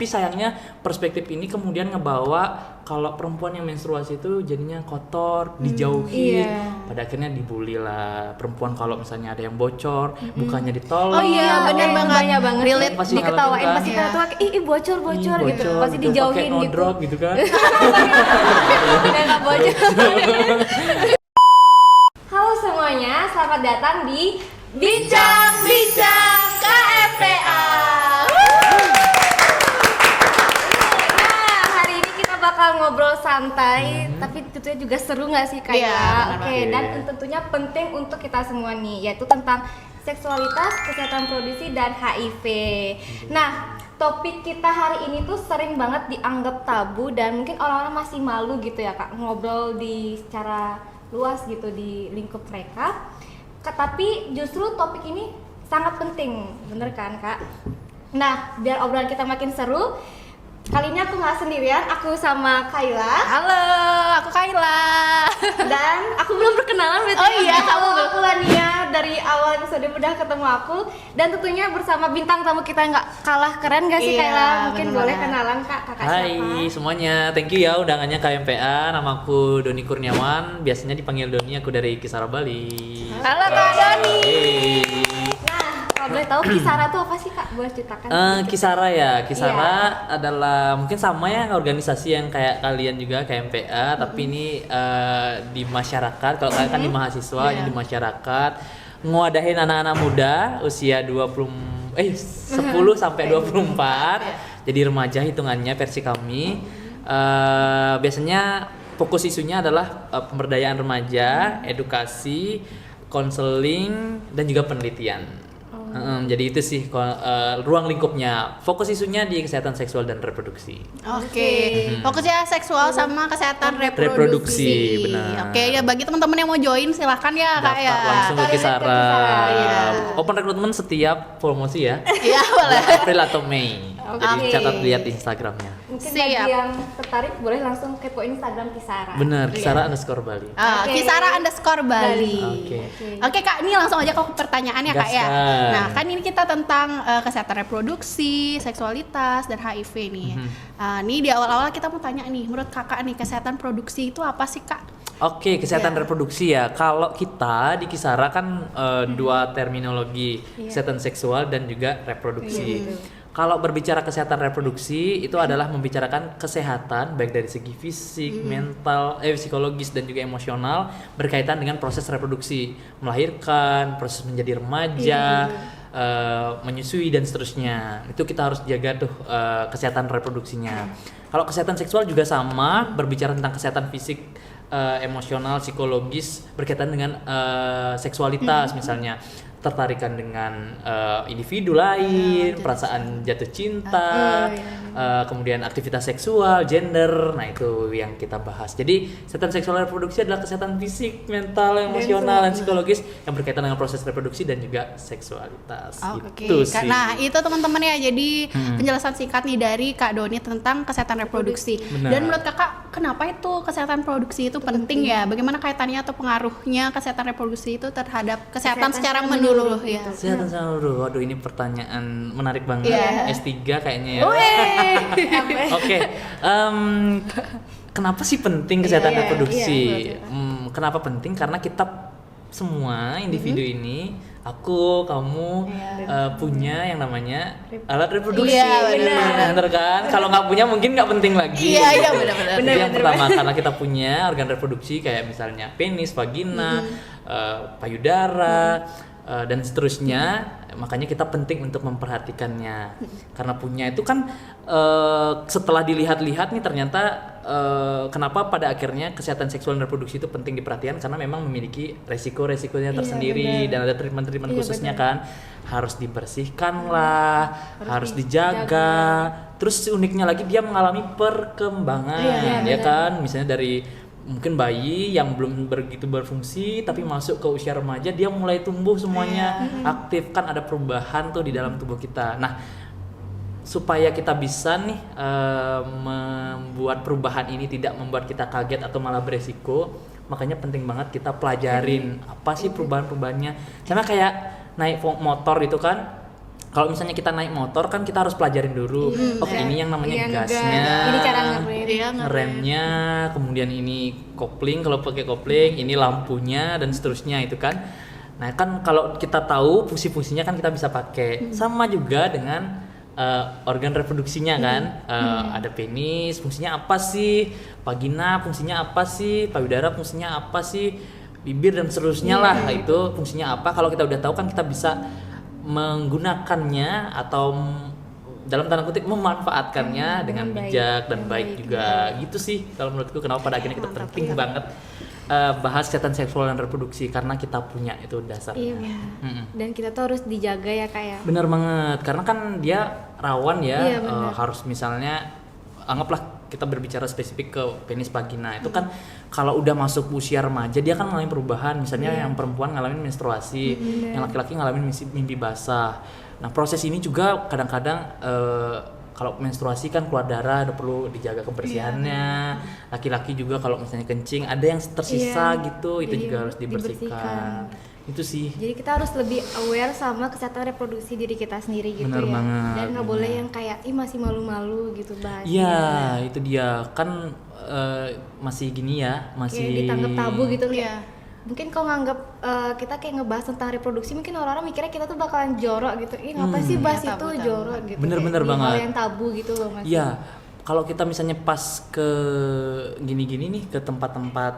Tapi sayangnya perspektif ini kemudian ngebawa kalau perempuan yang menstruasi itu jadinya kotor, dijauhi, pada akhirnya dibully lah. Perempuan kalau misalnya ada yang bocor, bukannya ditolong. Oh iya, benar banget. Relate, Pasti diketawain, ngalamin pasti kan? ketawa, ih bocor gitu, pasti gitu, dijauhin pakai no gitu. drop gitu kan. Udah nggak bocor. Halo semuanya, selamat datang di Bincang-Bincang KMPA. Nah, hari ini kita bakal ngobrol santai, tapi tentunya juga seru nggak sih Kak? Iya, Oke, dan tentunya penting untuk kita semua nih, yaitu tentang seksualitas, kesehatan reproduksi, dan HIV. Nah, topik kita hari ini tuh sering banget dianggap tabu dan mungkin orang-orang masih malu gitu ya Kak, ngobrol di secara luas gitu di lingkup mereka. Tapi justru topik ini sangat penting, bener kan Kak? Nah, biar obrolan kita makin seru, kali ini aku nggak sendirian, aku sama Kayla. Halo, aku Kayla. Dan aku belum perkenalan, berarti Oh iya, kamu aku Lania dari awal episode udah ketemu aku. Dan tentunya bersama bintang tamu kita yang nggak kalah keren gak sih Iya, Kayla? Mungkin bener boleh banget. kenalan Kak, kakak Hai siapa? semuanya, thank you ya undangannya KMPA. Namaku Doni Kurniawan, biasanya dipanggil Doni, aku dari Kisara Bali. Halo Kak Doni. Hey. Nah, kalau boleh tahu Kisara tuh apa sih Kak? Boleh ceritakan? Kisara ya, Kisara Iya. adalah mungkin sama ya organisasi yang kayak kalian juga KMPA, tapi ini di masyarakat. Kalau kalian kan di mahasiswa, ini di masyarakat ngewadahin anak-anak muda usia 10 sampai 24. Jadi remaja hitungannya versi kami. Biasanya fokus isunya adalah pemberdayaan remaja, edukasi, konseling, dan juga penelitian. Jadi itu sih ruang lingkupnya. Fokus isunya di kesehatan seksual dan reproduksi. Oke, fokusnya seksual sama kesehatan Reproduksi, benar. Oke, ya bagi teman-teman yang mau join silahkan ya Kak Daftar ya. langsung ke Cari Kisara. Kisara, iya. Open recruitment setiap promosi ya. Iya boleh. April atau Mei. Jadi Oke. catat lihat di Instagramnya. Mungkin Siap. bagi yang tertarik boleh langsung kepoin Instagram Kisara. Benar, Kisara_Bali. Oke. Kisara_Bali. Oke. Oke Kak, ini langsung aja ke pertanyaan ya Kak ya. Gaskan. Nah kan ini kita tentang kesehatan reproduksi, seksualitas, dan HIV nih. Nih di awal-awal kita mau tanya nih, menurut Kakak nih kesehatan produksi itu apa sih Kak? Oke, kesehatan Iya. reproduksi ya. Kalau kita di Kisara kan dua terminologi, kesehatan seksual dan juga reproduksi. Kalau berbicara kesehatan reproduksi itu adalah membicarakan kesehatan baik dari segi fisik, mental, psikologis dan juga emosional berkaitan dengan proses reproduksi, melahirkan, proses menjadi remaja, menyusui dan seterusnya. Itu kita harus jaga tuh kesehatan reproduksinya. Kalau kesehatan seksual juga sama, berbicara tentang kesehatan fisik, emosional, psikologis berkaitan dengan seksualitas, misalnya tertarikan dengan individu lain, perasaan jatuh cinta, kemudian aktivitas seksual, gender. Nah itu yang kita bahas. Jadi kesehatan seksual dan reproduksi adalah kesehatan fisik, mental, emosional, dan psikologis yang berkaitan dengan proses reproduksi dan juga seksualitas. Oke, Itu sih. nah itu teman-teman ya, jadi penjelasan singkat nih dari Kak Doni tentang kesehatan reproduksi. Benar. Dan menurut Kakak, kenapa itu kesehatan reproduksi itu penting ya? Bagaimana kaitannya atau pengaruhnya kesehatan reproduksi itu terhadap kesehatan secara menyeluruh ya? Kesehatan seluruh. Waduh, ini pertanyaan menarik banget. Iya. S3 kayaknya ya. Wih. Oke, kenapa sih penting kesehatan reproduksi? Kenapa penting? Karena kita semua individu ini, aku, kamu punya yang namanya alat reproduksi. Iya, benar. kan? Kalau nggak punya mungkin nggak penting lagi. Iya, benar-benar. Itu yang pertama, karena kita punya organ reproduksi kayak misalnya penis, vagina, payudara, dan seterusnya. Makanya kita penting untuk memperhatikannya. Karena punya itu kan setelah dilihat-lihat nih ternyata kenapa pada akhirnya kesehatan seksual dan reproduksi itu penting diperhatikan, karena memang memiliki resiko-resikonya tersendiri dan ada treatment-treatment khususnya kan. Harus dibersihkan lah, harus dijaga. Terus uniknya lagi dia mengalami perkembangan, ya kan? Misalnya dari mungkin bayi yang belum begitu berfungsi tapi masuk ke usia remaja, dia mulai tumbuh semuanya aktif, kan ada perubahan tuh di dalam tubuh kita. Nah, supaya kita bisa nih membuat perubahan ini tidak membuat kita kaget atau malah beresiko, makanya penting banget kita pelajarin apa sih perubahan-perubahannya. Sama kayak naik motor itu kan, kalau misalnya kita naik motor kan kita harus pelajarin dulu. Ini yang namanya Iya, gasnya. ini cara ngerem. Iya, Remnya, kemudian ini kopling kalau pakai kopling, ini lampunya dan seterusnya itu kan. Nah kan kalau kita tahu fungsi-fungsinya kan kita bisa pakai. Sama juga dengan organ reproduksinya kan. Ada penis, fungsinya apa sih? Vagina fungsinya apa sih? Payudara fungsinya apa sih? Bibir dan seterusnya lah. Itu fungsinya apa? Kalau kita udah tahu kan kita bisa menggunakannya atau dalam tanda kutip memanfaatkannya dengan bijak dan baik juga gitu sih kalau menurutku. Kenapa pada akhirnya kita penting banget bahas kesehatan seksual dan reproduksi karena kita punya itu dasarnya. Iya. Dan kita tuh harus dijaga ya Kak ya. Bener banget karena kan dia rawan ya. Iya, bener. Harus misalnya anggaplah kita berbicara spesifik ke penis vagina itu kan kalau udah masuk usia remaja dia kan ngalamin perubahan, misalnya yang perempuan ngalamin menstruasi, yang laki-laki ngalamin mimpi basah. Nah proses ini juga kadang-kadang kalau menstruasi kan keluar darah, udah perlu dijaga kebersihannya. Laki-laki juga kalau misalnya kencing ada yang tersisa gitu, itu juga harus dibersihkan. Itu sih. Jadi kita harus lebih aware sama kesehatan reproduksi diri kita sendiri gitu. Bener ya. banget, Dan nggak boleh yang kayak masih malu-malu gitu bahas. Iya, itu dia kan masih gini ya, masih Kayak ditanggap tabu gitu Iya. kayak. Mungkin kalau nganggap kita kayak ngebahas tentang reproduksi, mungkin orang-orang mikirnya kita tuh bakalan jorok gitu. Ngapain sih bahas Ya, itu tabu. jorok gitu. Bener-bener Kayak di banget. hal yang tabu gitu loh Mas. Iya, kalau kita misalnya pas ke gini-gini nih ke tempat-tempat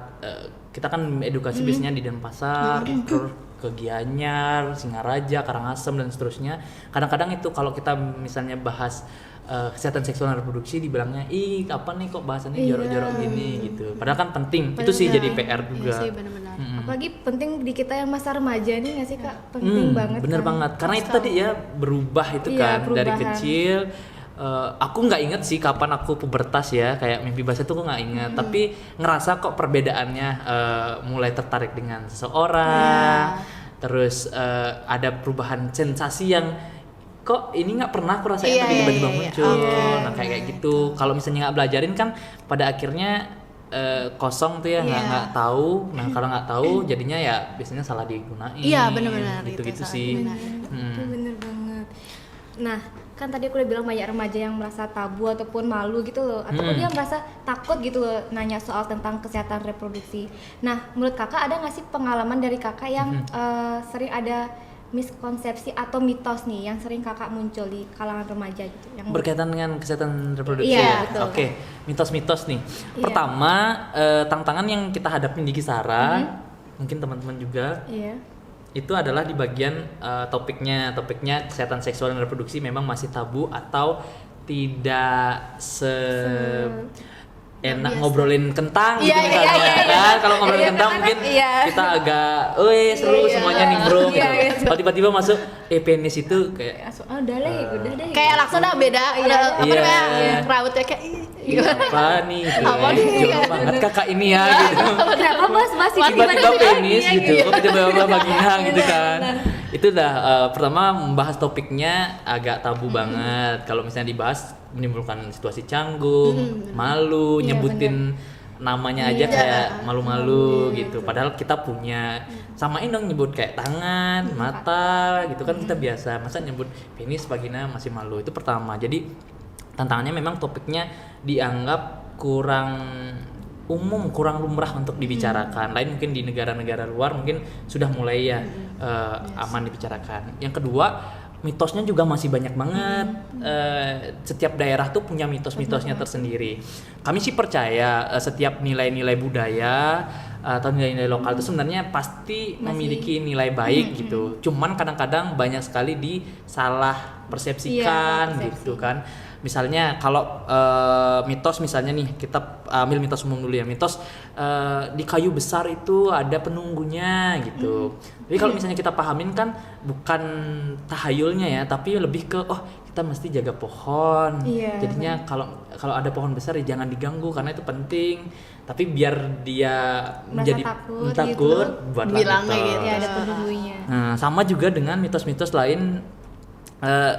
kita kan edukasi biasanya di Denpasar, terus ke Gianyar, Singaraja, Karangasem dan seterusnya. Kadang-kadang itu kalau kita misalnya bahas kesehatan seksual dan reproduksi dibilangnya, ih apa nih kok bahasannya jorok-jorok gini gitu. Padahal kan penting. Itu sih jadi PR juga. Iya sih, benar-benar. Apalagi penting di kita yang masa remaja nih nggak sih Kak? Penting banget. Bener kan? banget. Karena itu tadi ya berubah itu Iya, kan dari perubahan. kecil. Aku nggak inget sih kapan aku pubertas ya, kayak mimpi basah itu aku nggak inget. Tapi ngerasa kok perbedaannya mulai tertarik dengan seseorang. Terus ada perubahan sensasi yang kok ini nggak pernah aku rasain tapi tiba-tiba muncul. Nah kayak gitu. Kalau misalnya nggak belajarin kan pada akhirnya kosong tuh ya, nggak tahu. Nah kalau nggak tahu jadinya ya biasanya salah digunain. Iya, benar-benar gitu-gitu itu, sih. Itu bener banget. Nah, kan tadi aku udah bilang banyak remaja yang merasa tabu ataupun malu gitu loh, ataupun dia merasa takut gitu loh nanya soal tentang kesehatan reproduksi. Nah, menurut kakak ada nggak sih pengalaman dari kakak yang sering ada miskonsepsi atau mitos nih yang sering kakak muncul di kalangan remaja gitu? Yang Berkaitan dengan kesehatan reproduksi Iya, ya? betul. Oke, mitos-mitos nih. Pertama, tantangan yang kita hadapin di Kisara, mungkin teman-teman juga, Iya. itu adalah di bagian topiknya kesehatan seksual dan reproduksi memang masih tabu atau tidak enak ngobrolin kentang gitu Iya, misalnya iya, iya. kan. Kalau ngobrolin Iya, kentang karena mungkin iya. kita agak seru semuanya nimbrung Iya, gitu. gitu. Kalau tiba-tiba masuk penis itu kayak Udah deh. Kayak langsung udah beda, udah apa Iya. namanya? Rautnya kayak apa nih gitu. Apa nih? Jorok banget kakak ini ya gitu. Kenapa mas Tiba-tiba penis gitu, kok tiba-tiba vagina gitu kan. Itu udah pertama membahas topiknya agak tabu banget. Kalau misalnya dibahas menimbulkan situasi canggung, malu, nyebutin namanya aja kayak malu-malu gitu. Padahal kita punya, samain dong nyebut kayak tangan, mata gitu kan kita biasa. Masa nyebut penis, vagina masih malu. Itu pertama. Jadi tantangannya memang topiknya dianggap kurang umum, kurang lumrah untuk dibicarakan. Lain mungkin di negara-negara luar mungkin sudah mulai ya aman dibicarakan. Yang kedua, mitosnya juga masih banyak banget. Setiap daerah tuh punya mitos-mitosnya tersendiri. Kami sih percaya setiap nilai-nilai budaya atau nilai-nilai lokal itu sebenarnya pasti memiliki nilai baik gitu. Cuman kadang-kadang banyak sekali disalah persepsikan gitu kan. Misalnya kalau mitos misalnya nih, kita ambil mitos umum dulu ya. Mitos di kayu besar itu ada penunggunya gitu. Jadi kalau misalnya kita pahamin kan bukan tahayulnya ya, tapi lebih ke kita mesti jaga pohon. Jadinya kalau ada pohon besar ya jangan diganggu karena itu penting. Tapi biar dia menjadi takut buatlah bilang mitos. gitu. Ya ada penunggunya. Nah, sama juga dengan mitos-mitos lain.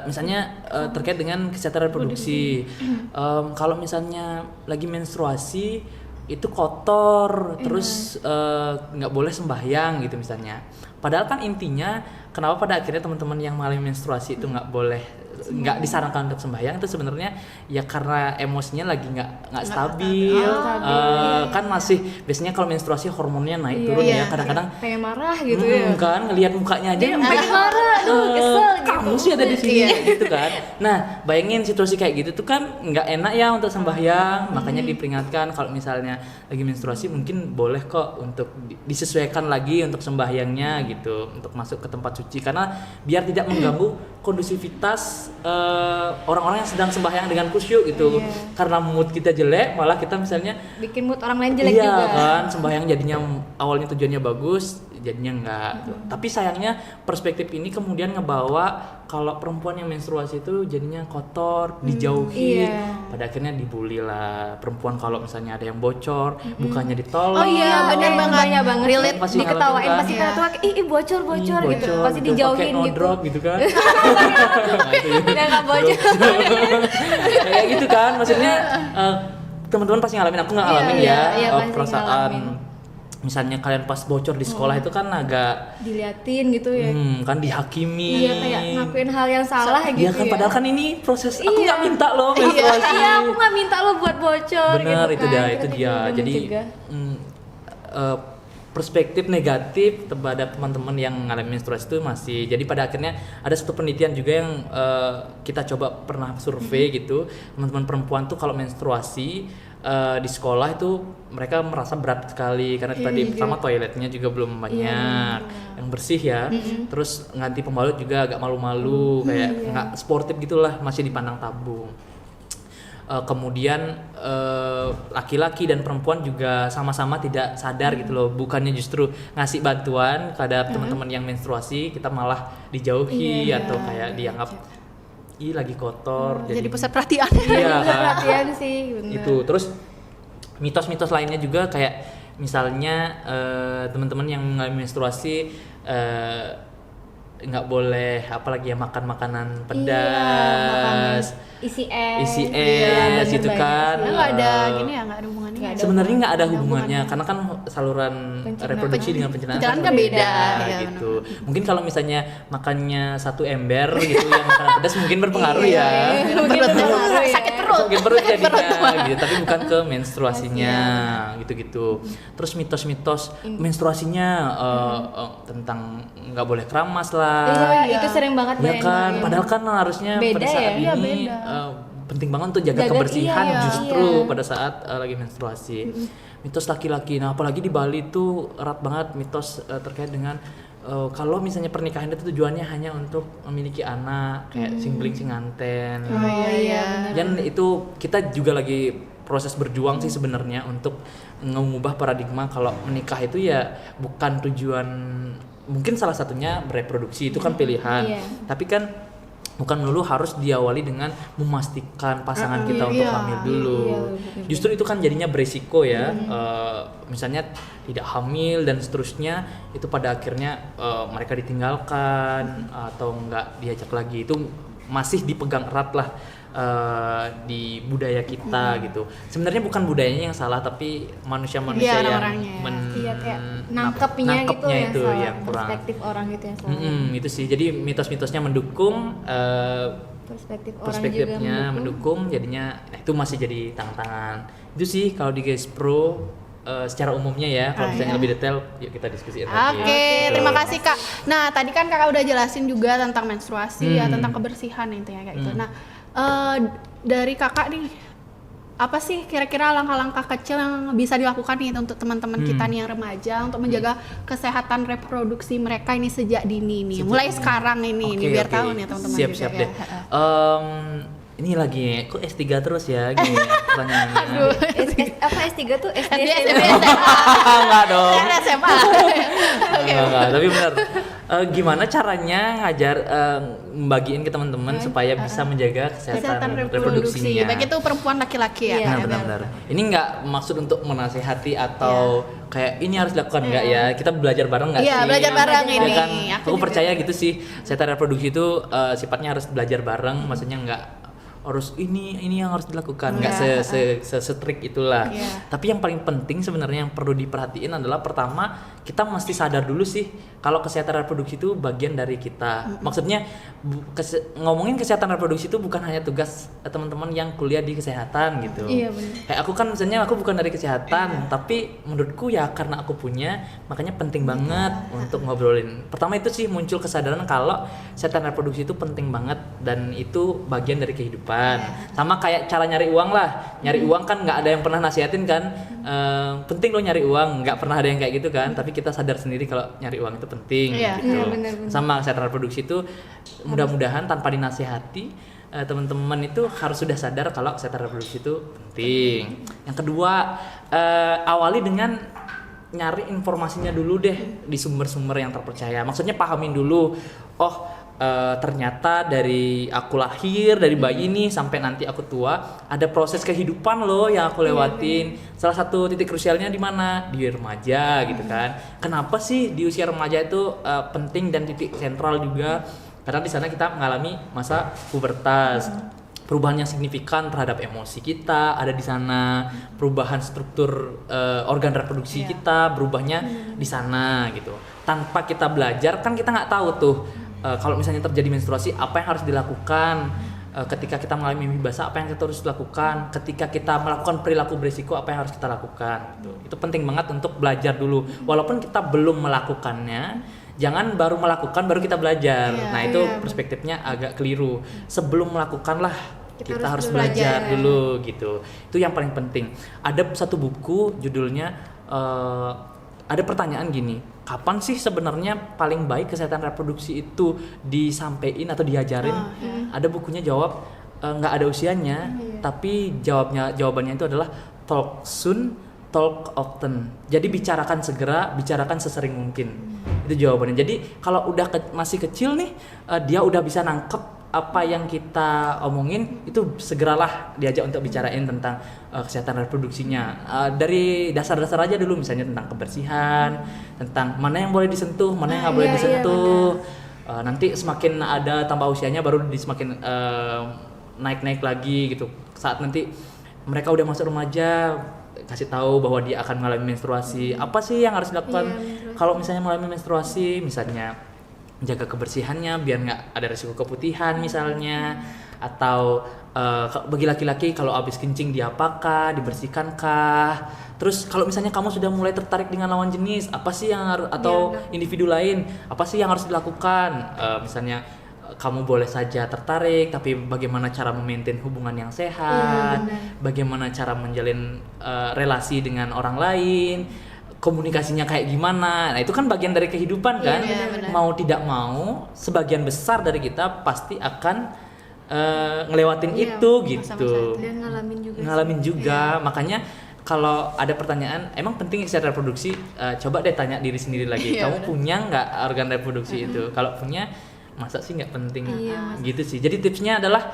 Misalnya terkait dengan kesehatan reproduksi. Kalau misalnya lagi menstruasi itu kotor, terus nggak boleh sembahyang gitu misalnya. Padahal kan intinya kenapa pada akhirnya teman-teman yang mengalami menstruasi itu nggak disarankan untuk sembahyang itu sebenarnya ya karena emosinya lagi nggak stabil. Kan masih biasanya kalau menstruasi hormonnya naik turun ya, kadang-kadang pengen marah gitu ya. Kan ngelihat mukanya aja pengen marah, kesel gitu. Kamu sih ada di sini gitu kan. Nah, bayangin situasi kayak gitu tuh kan nggak enak ya untuk sembahyang, makanya diperingatkan kalau misalnya lagi menstruasi mungkin boleh kok untuk disesuaikan lagi untuk sembahyangnya gitu, untuk masuk ke tempat suci karena biar tidak mengganggu kondusivitas orang-orang yang sedang sembahyang dengan khusyuk gitu. Karena mood kita jelek, malah kita misalnya bikin mood orang lain jelek juga. Kan, sembahyang jadinya awalnya tujuannya bagus, jadinya enggak. Tapi sayangnya perspektif ini kemudian ngebawa kalau perempuan yang menstruasi itu jadinya kotor, dijauhi. Pada akhirnya dibully lah. Perempuan kalau misalnya ada yang bocor, bukannya ditolong. Oh iya, benar banget. Relate, Pasti diketawain, ngalamin pasti ketawa, ih bocor gitu, pasti gitu, dijauhin pakai no gitu. drop gitu kan. Udah nggak bocor. Kayak gitu kan, maksudnya teman-teman pasti ngalamin, aku nggak ngalamin pasti perasaan ngalamin. misalnya kalian pas bocor di sekolah itu kan agak Diliatin gitu ya. kan dihakimi. Iya, kayak ngakuin hal yang salah gitu Iya kan, ya. padahal kan ini proses aku nggak minta loh menstruasi. Iya, aku nggak minta lo buat bocor. Bener, gitu itu kan. dia, Kita itu juga dia. udah Jadi mencegah. perspektif negatif terhadap teman-teman yang mengalami menstruasi itu masih. Jadi pada akhirnya ada satu penelitian juga yang kita coba pernah survei gitu, teman-teman perempuan tuh kalau menstruasi di sekolah itu mereka merasa berat sekali karena tadi pertama toiletnya juga belum banyak yang bersih ya. Terus ganti pembalut juga agak malu-malu, kayak nggak sportif gitulah, masih dipandang tabu. Kemudian laki-laki dan perempuan juga sama-sama tidak sadar gitu loh, bukannya justru ngasih bantuan kepada teman-teman yang menstruasi, kita malah dijauhi atau kayak dianggap ih lagi kotor, Jadi pusat perhatian. iya kan. Perhatian sih, bener. Itu terus mitos-mitos lainnya juga kayak misalnya teman-teman yang mengalami menstruasi nggak boleh apalagi ya makan makanan pedas, isi isi es es gitu kan. Nggak ada gini ya, nggak ada hubungannya. Sebenarnya nggak ada hubungannya karena kan saluran reproduksi dengan pencernaan Pencernaan kan beda, ya, gitu. Mungkin kalau misalnya makannya satu ember gitu yang makanan pedas mungkin berpengaruh ya. Sakit perut. Sakit perut jadinya gitu, tapi bukan ke menstruasinya gitu-gitu. Terus mitos-mitos menstruasinya tentang nggak boleh keramas lah. Itu sering banget Ya kan, padahal kan harusnya Beda pada saat ya? ini penting banget untuk jaga kebersihan justru pada saat lagi menstruasi. Mitos laki-laki, nah apalagi di Bali itu erat banget mitos terkait dengan kalau misalnya pernikahan itu tujuannya hanya untuk memiliki anak, kayak sing bling sing nganten. Dan itu kita juga lagi proses berjuang sih sebenarnya untuk mengubah paradigma kalau menikah itu ya bukan tujuan, mungkin salah satunya bereproduksi itu kan pilihan, tapi kan bukan melulu harus diawali dengan memastikan pasangan kita untuk hamil dulu. Justru itu kan jadinya beresiko ya. Misalnya tidak hamil dan seterusnya, itu pada akhirnya mereka ditinggalkan atau enggak diajak lagi. Itu masih dipegang erat lah di budaya kita gitu. Sebenarnya bukan budayanya yang salah, tapi manusia-manusia yang kayak nangkepnya gitu ya, itu salah, yang kurang. perspektif orang gitu yang salah. Itu sih. Jadi mitos-mitosnya mendukung, perspektifnya mendukung, jadinya itu masih jadi tantangan. Itu sih kalau di Guys Pro secara umumnya ya. Kalau misalnya lebih detail, yuk kita diskusiin lagi. Oke, terima kasih Kak. Nah, tadi kan Kakak udah jelasin juga tentang menstruasi ya, tentang kebersihan intinya kayak gitu. Nah, dari Kakak nih, apa sih kira-kira langkah-langkah kecil yang bisa dilakukan nih untuk teman-teman kita nih yang remaja untuk menjaga kesehatan reproduksi mereka ini sejak dini nih, mulai sekarang ini, biar tahu nih teman-teman juga. Siap deh. Ini lagi kok S3 terus ya gini pertanyaannya. Apa S3 tuh? SD. Enggak dong. SMA. Enggak, tapi benar. Gimana caranya ngajar membagiin ke teman-teman supaya bisa menjaga kesehatan reproduksinya. Baik itu perempuan laki-laki ya. Benar. Ini enggak maksud untuk menasehati atau kayak ini harus dilakukan enggak ya. Kita belajar bareng enggak sih? Iya, belajar bareng ini. Kan? Aku percaya gitu sih. Kesehatan reproduksi itu sifatnya harus belajar bareng, maksudnya enggak harus ini yang harus dilakukan, nggak se-strict itulah. Tapi yang paling penting sebenarnya yang perlu diperhatiin adalah pertama kita mesti sadar dulu sih kalau kesehatan reproduksi itu bagian dari kita. Maksudnya ngomongin kesehatan reproduksi itu bukan hanya tugas teman-teman yang kuliah di kesehatan gitu. Iya, benar. Kayak aku kan misalnya aku bukan dari kesehatan, tapi menurutku ya karena aku punya, makanya penting banget untuk ngobrolin. Pertama itu sih muncul kesadaran kalau kesehatan reproduksi itu penting banget dan itu bagian dari kehidupan. Sama kayak cara nyari uang lah. Nyari uang kan nggak ada yang pernah nasihatin kan. Penting lo nyari uang, nggak pernah ada yang kayak gitu kan. Tapi kita sadar sendiri kalau nyari uang itu penting. Gitu. Bener. Sama kesehatan reproduksi itu mudah-mudahan tanpa dinasihati teman-teman itu harus sudah sadar kalau kesehatan reproduksi itu penting. Yang kedua, awali dengan nyari informasinya dulu deh di sumber-sumber yang terpercaya. Maksudnya pahamin dulu, ternyata dari aku lahir, dari bayi ini sampai nanti aku tua, ada proses kehidupan loh yang aku lewatin. Salah satu titik krusialnya di mana? Di remaja gitu kan. Kenapa sih di usia remaja itu penting dan titik sentral juga? Karena di sana kita mengalami masa pubertas. Perubahan yang signifikan terhadap emosi kita ada di sana, perubahan struktur organ reproduksi kita berubahnya di sana gitu. Tanpa kita belajar kan kita nggak tahu tuh kalau misalnya terjadi menstruasi apa yang harus dilakukan, ketika kita mengalami mimpi basah apa yang kita harus lakukan, ketika kita melakukan perilaku berisiko apa yang harus kita lakukan gitu. Itu penting banget untuk belajar dulu walaupun kita belum melakukannya. Jangan baru melakukan baru kita belajar. Nah itu perspektifnya agak keliru. Sebelum melakukan lah kita harus belajar dulu gitu. Itu yang paling penting. Ada satu buku judulnya ada pertanyaan gini, kapan sih sebenarnya paling baik kesehatan reproduksi itu disampaikan atau diajarin? Ada bukunya jawab nggak ada usianya, tapi jawabannya itu adalah talk soon, talk often. Jadi bicarakan segera, bicarakan sesering mungkin. Itu jawabannya. Jadi kalau udah masih kecil nih, dia udah bisa nangkep apa yang kita omongin, itu segeralah diajak untuk bicarain tentang kesehatan reproduksinya. Dari dasar-dasar aja dulu, misalnya tentang kebersihan, tentang mana yang boleh disentuh, mana yang nggak boleh disentuh. Nanti semakin ada tambah usianya baru semakin naik-naik lagi gitu. Saat nanti mereka udah masuk remaja, kasih tahu bahwa dia akan mengalami menstruasi. Apa sih yang harus dilakukan kalau misalnya mengalami menstruasi? Misalnya jaga kebersihannya biar nggak ada risiko keputihan misalnya, atau bagi laki-laki kalau habis kencing diapakan, dibersihkankah? Terus kalau misalnya kamu sudah mulai tertarik dengan lawan jenis, apa sih yang harus, atau individu lain, apa sih yang harus dilakukan? Misalnya kamu boleh saja tertarik, tapi bagaimana cara memaintain hubungan yang sehat, bagaimana cara menjalin relasi dengan orang lain, komunikasinya kayak gimana. Nah itu kan bagian dari kehidupan kan. Mau tidak mau sebagian besar dari kita pasti akan ngelewatin itu gitu. Dan ngalamin juga. Makanya kalau ada pertanyaan emang penting kesehatan reproduksi, coba deh tanya diri sendiri lagi, kamu punya nggak organ reproduksi itu? Kalau punya, masa sih nggak penting? Gitu sih. Jadi tipsnya adalah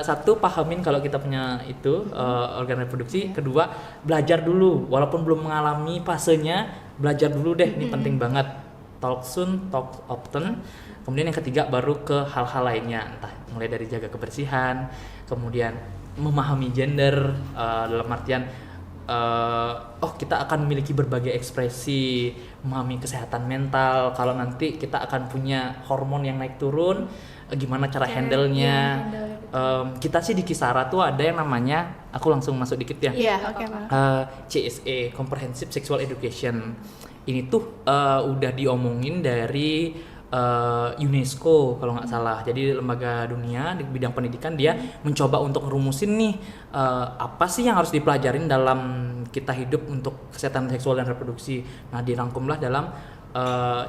satu, pahamin kalau kita punya itu organ reproduksi. Kedua, belajar dulu walaupun belum mengalami fasenya, belajar dulu deh. Ini penting banget. Talk soon, talk often. Kemudian yang ketiga baru ke hal-hal lainnya, entah mulai dari jaga kebersihan, kemudian memahami gender dalam artian kita akan memiliki berbagai ekspresi, memahami kesehatan mental. Kalau nanti kita akan punya hormon yang naik turun, gimana cara handle-nya. Kita sih di Kisara tuh ada yang namanya, aku langsung masuk dikit ya. CSE, Comprehensive Sexual Education. Ini tuh udah diomongin dari UNESCO kalau nggak salah. Jadi lembaga dunia di bidang pendidikan dia mencoba untuk ngerumusin nih apa sih yang harus dipelajarin dalam kita hidup untuk kesehatan seksual dan reproduksi. Nah dirangkumlah dalam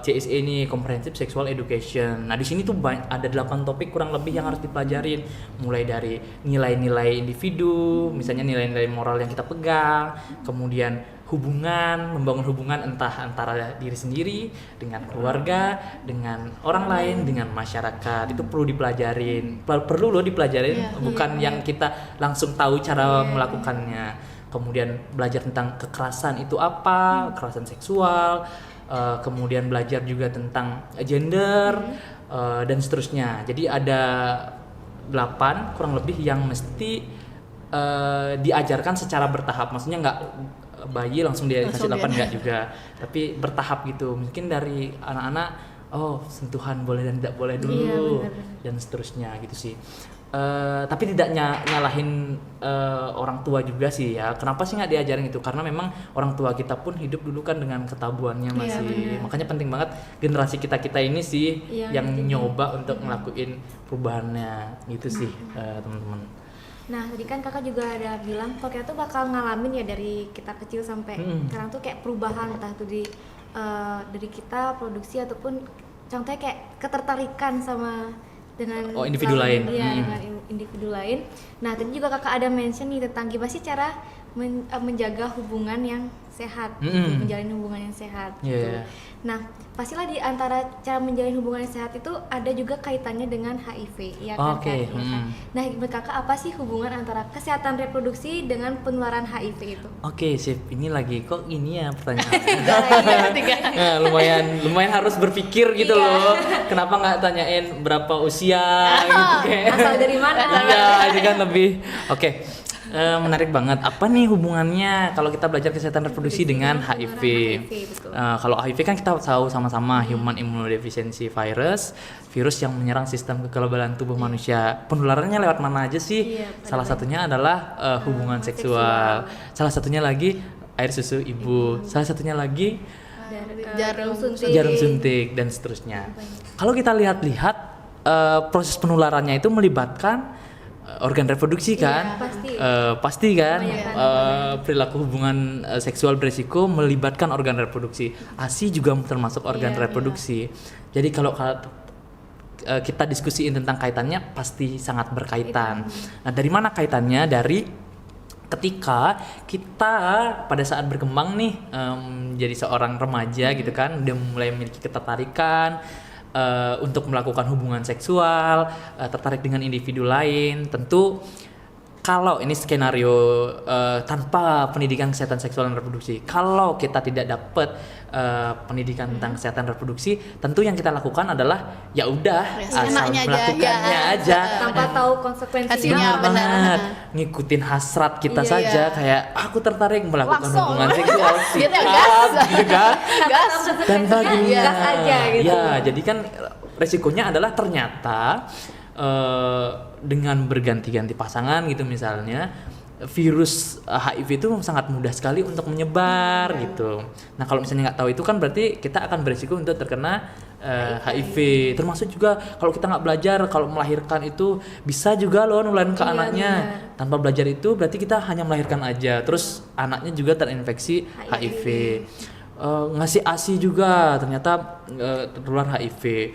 CSE ini, Comprehensive Sexual Education. Nah di sini tuh ada 8 topik kurang lebih yang harus dipelajarin, mulai dari nilai-nilai individu, misalnya nilai-nilai moral yang kita pegang, kemudian membangun hubungan entah antara diri sendiri dengan keluarga, dengan orang lain, dengan masyarakat. Itu perlu dipelajarin, perlu loh dipelajarin, bukan yang kita langsung tahu cara melakukannya. Kemudian belajar tentang kekerasan itu apa, kekerasan seksual, kemudian belajar juga tentang gender dan seterusnya. Jadi ada 8 kurang lebih yang mesti diajarkan secara bertahap. Maksudnya nggak bayi langsung dia kasih 8 nggak juga, tapi bertahap gitu. Mungkin dari anak-anak, oh sentuhan boleh dan tidak boleh dulu, dan seterusnya gitu sih. Tapi tidak nyalahin orang tua juga sih ya. Kenapa sih nggak diajarin itu? Karena memang orang tua kita pun hidup dulu kan dengan ketabuhannya masih. Makanya penting banget generasi kita ini sih yang nyoba untuk ngelakuin perubahannya gitu sih, teman-teman. Nah, tadi kan kakak juga ada bilang kalau kita tuh bakal ngalamin ya dari kita kecil sampai sekarang tuh kayak perubahan, entah itu dari kita produksi ataupun contohnya kayak ketertarikan sama dengan individu lain. Iya, dengan individu lain. Nah, tadi juga kakak ada mention nih tentang gimana sih cara menjaga hubungan yang sehat, menjalin hubungan yang sehat. Gitu. Nah, pastilah di antara cara menjalin hubungan yang sehat itu ada juga kaitannya dengan HIV, ya kan? Oke. Ya kan? Nah, menurut kakak apa sih hubungan antara kesehatan reproduksi dengan penularan HIV itu? Oke, sip. Ini lagi kok ini ya pertanyaan. Tiga. Nah, lumayan harus berpikir gitu loh. Kenapa nggak tanyain berapa usia gitu kayak. Asal dari mana? Iya, ini kan lebih. Oke. Menarik banget. Apa nih hubungannya kalau kita belajar kesehatan reproduksi dengan HIV? Kalau HIV kan kita tahu sama-sama Human Immunodeficiency Virus, virus yang menyerang sistem kekebalan tubuh manusia. Penularannya lewat mana aja sih? Salah satunya adalah hubungan seksual. Salah satunya lagi air susu ibu. Salah satunya lagi Jarum suntik dan seterusnya. Kalau kita lihat-lihat proses penularannya itu melibatkan organ reproduksi kan, pasti kan, perilaku hubungan seksual berisiko melibatkan organ reproduksi. ASI juga termasuk organ reproduksi. Jadi kalau kita diskusiin tentang kaitannya pasti sangat berkaitan. Nah, dari mana kaitannya? Dari ketika kita pada saat berkembang nih, jadi seorang remaja gitu kan, udah mulai memiliki ketertarikan untuk melakukan hubungan seksual, tertarik dengan individu lain. Tentu kalau ini skenario tanpa pendidikan kesehatan seksual dan reproduksi, kalau kita tidak dapat pendidikan tentang kesehatan reproduksi, tentu yang kita lakukan adalah ya udah asal melakukannya aja tanpa tahu konsekuensinya. Benar, ngikutin hasrat kita saja, kayak aku tertarik melakukan hubungan seksual sih, gitu kan, tanpa gas aja gitu. Ya, jadi kan resikonya adalah ternyata dengan berganti-ganti pasangan gitu misalnya, virus HIV itu sangat mudah sekali untuk menyebar gitu. Nah, kalau misalnya nggak tahu itu kan berarti kita akan berisiko untuk terkena HIV. Termasuk juga kalau kita nggak belajar, kalau melahirkan itu bisa juga loh nularin ke anaknya. Tanpa belajar itu berarti kita hanya melahirkan aja, terus anaknya juga terinfeksi HIV. Ngasih ASI juga ternyata tertular HIV.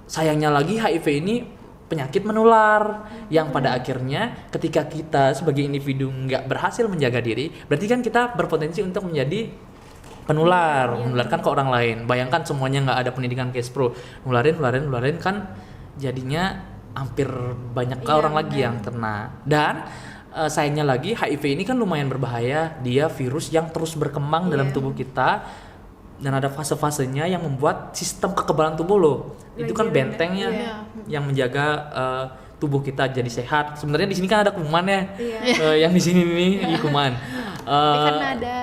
Sayangnya lagi HIV ini penyakit menular yang pada akhirnya ketika kita sebagai individu nggak berhasil menjaga diri, berarti kan kita berpotensi untuk menjadi penular, menularkan ke orang lain. Bayangkan semuanya nggak ada pendidikan case pro, nularin kan jadinya hampir banyak orang lagi yang kena. Dan sayangnya lagi HIV ini kan lumayan berbahaya, dia virus yang terus berkembang dalam tubuh kita. Dan ada fase-fasenya yang membuat sistem kekebalan tubuh loh. Itu kan bentengnya yang menjaga tubuh kita jadi sehat. Sebenarnya di sini kan ada kuman ya. Yang di sini nih kuman. Karena ada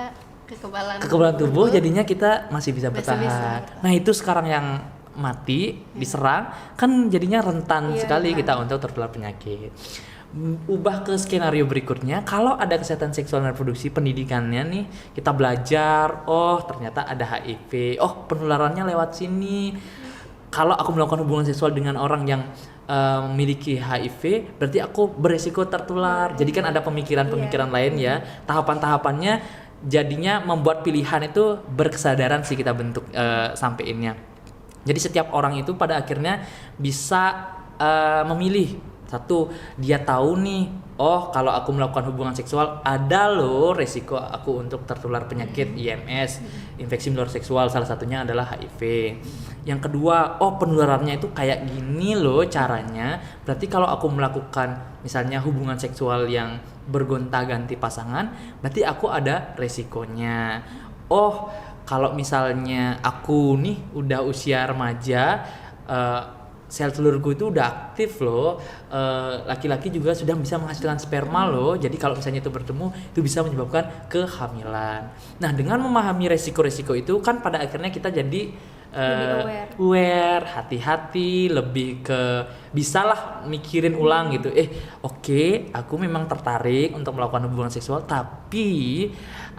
kekebalan tubuh jadinya kita masih bisa bertahan. Nah, itu sekarang yang mati, diserang, kan jadinya rentan sekali kita untuk tertular penyakit. Ubah ke skenario berikutnya, kalau ada kesehatan seksual dan reproduksi, pendidikannya nih kita belajar, oh ternyata ada HIV, oh penularannya lewat sini. Kalau aku melakukan hubungan seksual dengan orang yang memiliki HIV, berarti aku beresiko tertular. Jadi kan ada pemikiran-pemikiran lain ya, tahapan-tahapannya jadinya membuat pilihan itu berkesadaran sih kita bentuk sampeinnya. Jadi setiap orang itu pada akhirnya bisa memilih. Satu, dia tahu nih, oh kalau aku melakukan hubungan seksual ada loh resiko aku untuk tertular penyakit IMS, infeksi menular seksual, salah satunya adalah HIV. Yang kedua, oh penularannya itu kayak gini loh caranya, berarti kalau aku melakukan misalnya hubungan seksual yang bergonta-ganti pasangan, berarti aku ada resikonya. Oh kalau misalnya aku nih udah usia remaja, sel telurku itu udah aktif loh. Laki-laki juga sudah bisa menghasilkan sperma loh. Jadi kalau misalnya itu bertemu, itu bisa menyebabkan kehamilan. Nah, dengan memahami resiko-resiko itu kan pada akhirnya kita jadi Lebih aware, hati-hati, lebih ke bisalah mikirin ulang gitu. Oke, aku memang tertarik untuk melakukan hubungan seksual, tapi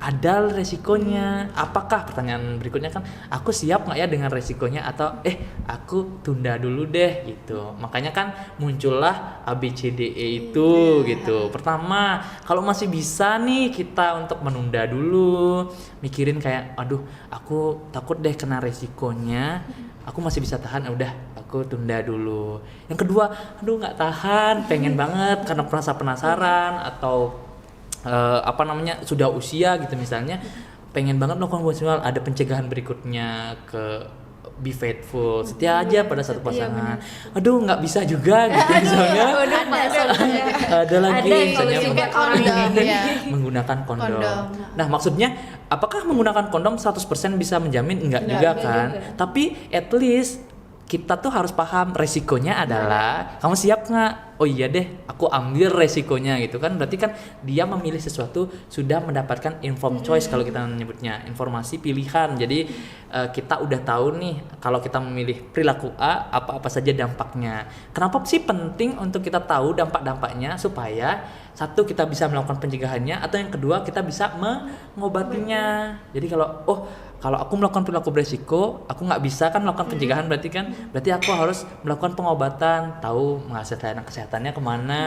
ada resikonya. Apakah, pertanyaan berikutnya kan, aku siap nggak ya dengan resikonya, atau aku tunda dulu deh gitu. Makanya kan muncullah ABCDE itu gitu. Pertama, kalau masih bisa nih kita untuk menunda dulu, mikirin kayak aduh aku takut deh kena resikonya, aku masih bisa tahan, udah aku tunda dulu. Yang kedua, aduh nggak tahan, pengen banget karena penasaran atau sudah usia gitu misalnya, pengen banget melakukan hubungan seksual, ada pencegahan berikutnya ke be faithful, setia aja pada satu pasangan. Aduh nggak bisa juga gitu misalnya. Ada lagi misalnya menggunakan kondom. Nah, maksudnya apakah menggunakan kondom 100% bisa menjamin? Enggak juga kan. Tapi at least kita tuh harus paham resikonya adalah kamu siap nggak? Oh iya deh, aku ambil resikonya gitu kan. Berarti kan dia memilih sesuatu sudah mendapatkan informed choice kalau kita menyebutnya, informasi pilihan. Jadi kita udah tahu nih kalau kita memilih perilaku A, apa-apa saja dampaknya. Kenapa sih penting untuk kita tahu dampak-dampaknya? Supaya satu, kita bisa melakukan pencegahannya, atau yang kedua kita bisa mengobatinya. Jadi kalau aku melakukan perilaku beresiko, aku nggak bisa kan melakukan pencegahan, berarti aku harus melakukan pengobatan, tahu mengakses layanan kesehatannya kemana,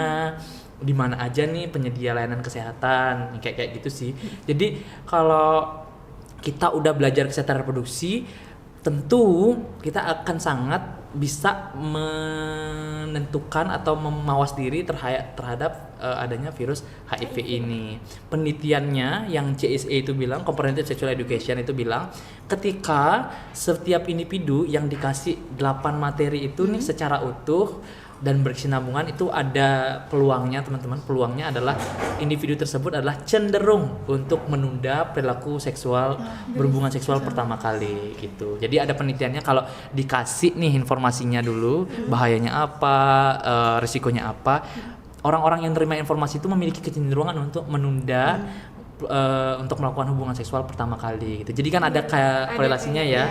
di mana aja nih penyedia layanan kesehatan, kayak gitu sih. Jadi kalau kita udah belajar kesehatan reproduksi, tentu kita akan sangat bisa menentukan atau memawas diri terhadap adanya virus HIV ini. Penelitiannya yang CSE itu bilang, Comprehensive Sexual Education itu bilang, ketika setiap individu yang dikasih 8 materi itu nih secara utuh dan berkesinambungan, itu ada peluangnya teman-teman. Peluangnya adalah individu tersebut adalah cenderung untuk menunda perilaku seksual, berhubungan seksual pertama kali gitu. Jadi ada penelitiannya, kalau dikasih nih informasinya dulu, bahayanya apa, risikonya apa, orang-orang yang terima informasi itu memiliki kecenderungan untuk menunda untuk melakukan hubungan seksual pertama kali gitu. Jadi kan ada kayak korelasinya ya,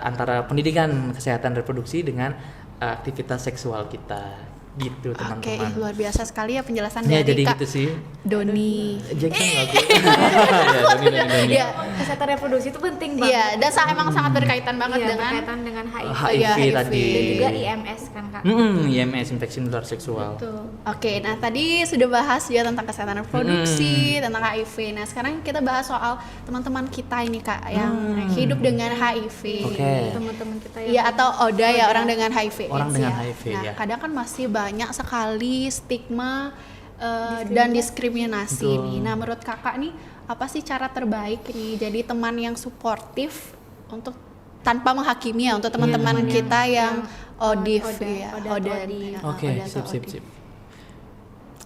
antara pendidikan kesehatan reproduksi dengan aktivitas seksual kita gitu, teman-teman. Oke, luar biasa sekali ya penjelasan Ya, dari jadi Kak gitu sih. Doni. Jackson aku. Ya, Doni. Ya, Kesehatan reproduksi itu penting banget. iya, dan emang sangat berkaitan banget dengan berkaitan dengan HIV, HIV tadi. dan juga IMS kan Kak. IMS, infeksi menular seksual. Oke, nah tadi sudah bahas ya tentang kesehatan reproduksi, tentang HIV. Nah, sekarang kita bahas soal teman-teman kita ini Kak yang hidup dengan HIV. Oke. Teman-teman kita yang Iya, atau ODA ya, orang dengan HIV. Orang AIDS dengan ya. HIV, Nah, ya. kadang kan masih banyak sekali stigma dan diskriminasi Betul. nih. Nah, menurut Kakak nih, apa sih cara terbaik nih jadi teman yang suportif untuk tanpa menghakimi ya, untuk teman-teman kita yang ODIF ya, ODA. Oke, ODA atau sip. ODIF.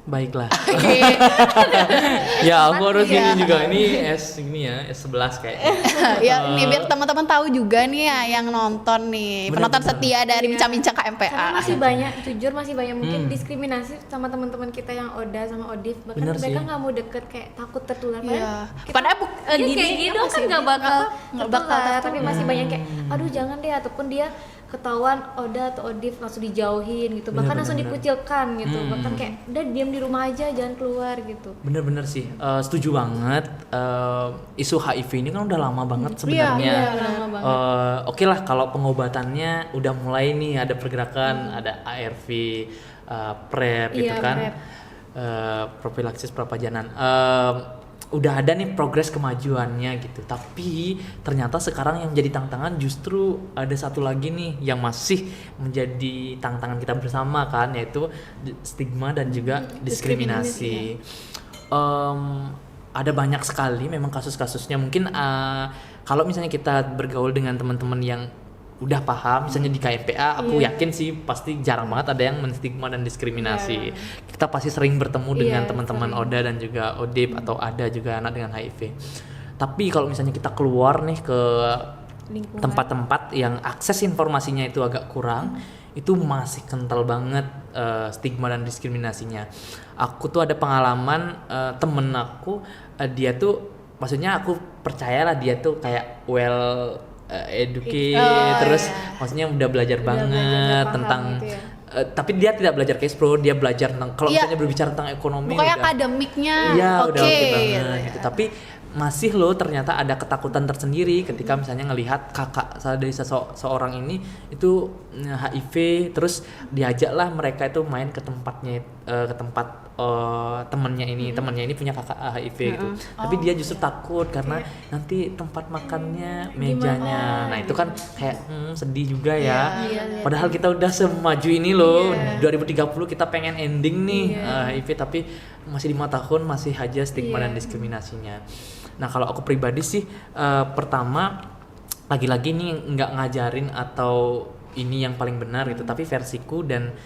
Baiklah. Oke. Ya, aku harus ini juga, ini S11 kayaknya. Ya, nih biar teman-teman tahu juga nih ya yang nonton nih, Bener, penonton bener. setia dari bincang-bincang Karena KMPA. masih banyak, jujur masih banyak mungkin diskriminasi sama teman-teman kita yang ODA sama ODIF. Bahkan Bener mereka sih. nggak mau deket, kayak takut tertular. Iya. Kita- Padahal Iya, kayak gitu apa kan sih? nggak bakal nggak bakal tertular, tapi masih banyak kayak aduh jangan deh, ataupun dia ketahuan ODA atau ODIF langsung dijauhin gitu, bahkan langsung Bener. dikucilkan gitu, bahkan kayak udah diam di rumah aja, jangan keluar gitu. Bener-bener sih, setuju banget. Isu HIV ini kan udah lama banget sebenarnya. Iya, lama banget. Oke lah, kalau pengobatannya udah mulai nih, ada pergerakan, ada ARV, PrEP gitu Iya, kan, PrEP. Profilaksis prapajanan. Udah ada nih progres kemajuannya gitu. Tapi ternyata sekarang yang jadi tantangan justru ada satu lagi nih yang masih menjadi tantangan kita bersama kan, yaitu stigma dan juga diskriminasi. Ada banyak sekali memang kasus-kasusnya. Mungkin kalau misalnya kita bergaul dengan teman-teman yang udah paham, misalnya di KMPA, aku yakin sih pasti jarang banget ada yang menstigma dan diskriminasi. Kita pasti sering bertemu dengan teman-teman ODA dan juga ODIP, atau ada juga anak dengan HIV. Tapi kalau misalnya kita keluar nih ke Lingkungan. tempat-tempat yang akses informasinya itu agak kurang, itu masih kental banget stigma dan diskriminasinya. Aku tuh ada pengalaman temen aku, dia tuh maksudnya aku percayalah dia tuh kayak well educated, terus maksudnya udah belajar banget paham tentang gitu ya. tapi dia tidak belajar cash flow, dia belajar tentang kalau Iya. misalnya berbicara tentang ekonomi Pokoknya udah akademiknya iya oke. udah oke banget gitu. gitu. Tapi masih loh ternyata ada ketakutan tersendiri ketika misalnya ngelihat kakak dari seorang ini itu HIV, terus diajaklah mereka itu main ke tempatnya ke tempat temannya ini punya kakak HIV gitu. Tapi dia justru takut karena nanti tempat makannya, mejanya. Nah, itu kan kayak sedih juga ya. Padahal kita udah semaju ini loh. 2030 kita pengen ending nih HIV, tapi masih 5 tahun masih aja stigma dan diskriminasinya. Nah, kalau aku pribadi sih pertama lagi-lagi nih nggak ngajarin atau ini yang paling benar gitu, tapi versiku dan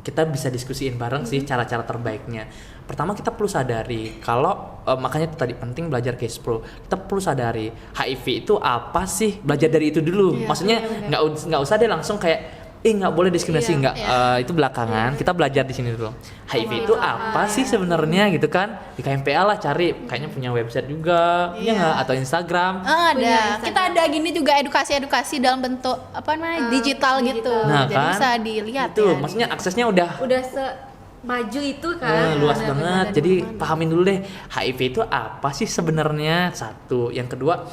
kita bisa diskusiin bareng sih cara-cara terbaiknya. Pertama kita perlu sadari kalau makanya itu tadi penting belajar cash flow. Kita perlu sadari HIV itu apa sih, belajar dari itu dulu. Maksudnya nggak usah deh langsung kayak nggak boleh diskriminasi, itu belakangan. Kita belajar di sini dulu. HIV itu apa sih sebenarnya gitu kan? Di KMPA lah cari, kayaknya punya website juga, punya nggak? Atau Instagram. Ada. Kita ada gini juga edukasi dalam bentuk apa namanya digital gitu. Nah, Jadi kan? bisa dilihat Itu ya. maksudnya aksesnya udah Maju itu kan. luas banget. Jadi pahamin dulu deh HIV itu apa sih sebenarnya. Satu, yang kedua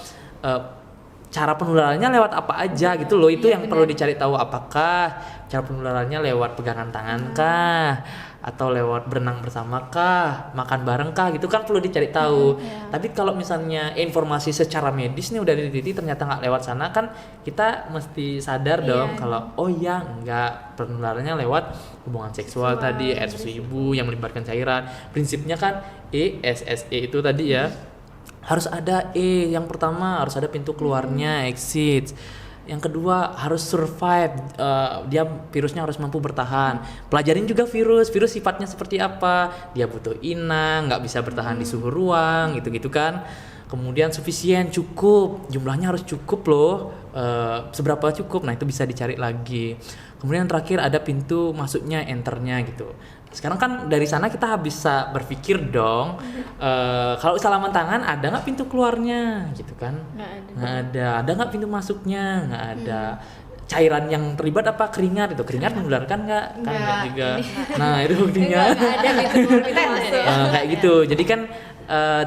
cara penularannya lewat apa aja gitu loh. Itu yang perlu dicari tahu, apakah cara penularannya lewat pegangan tangan kah, atau lewat berenang bersama kah, makan bareng kah, gitu kan perlu dicari tahu. Tapi kalau misalnya informasi secara medis nih udah diteliti ternyata nggak lewat sana, kan kita mesti sadar dong kalau enggak, penularannya lewat hubungan seksual tadi, air susu ibu yang melibatkan cairan. Prinsipnya kan ESSE itu tadi ya. Harus ada yang pertama harus ada pintu keluarnya, exit. Yang kedua harus survive, dia virusnya harus mampu bertahan. Pelajarin juga virus sifatnya seperti apa, dia butuh inang, nggak bisa bertahan di suhu ruang gitu kan. Kemudian sufisien, cukup, jumlahnya harus cukup loh, seberapa cukup, nah itu bisa dicari lagi. Kemudian terakhir ada pintu masuknya, enternya gitu. Sekarang kan dari sana kita bisa berpikir dong, kalau salaman tangan ada nggak pintu keluarnya gitu kan? Nggak ada. Ada nggak pintu masuknya? Nggak ada. Cairan yang terlibat apa? Keringat itu. Keringat menularkan nggak? Kan nggak juga. Nah itu buktinya. Ada pintu masuk. Kayak gitu. Jadi kan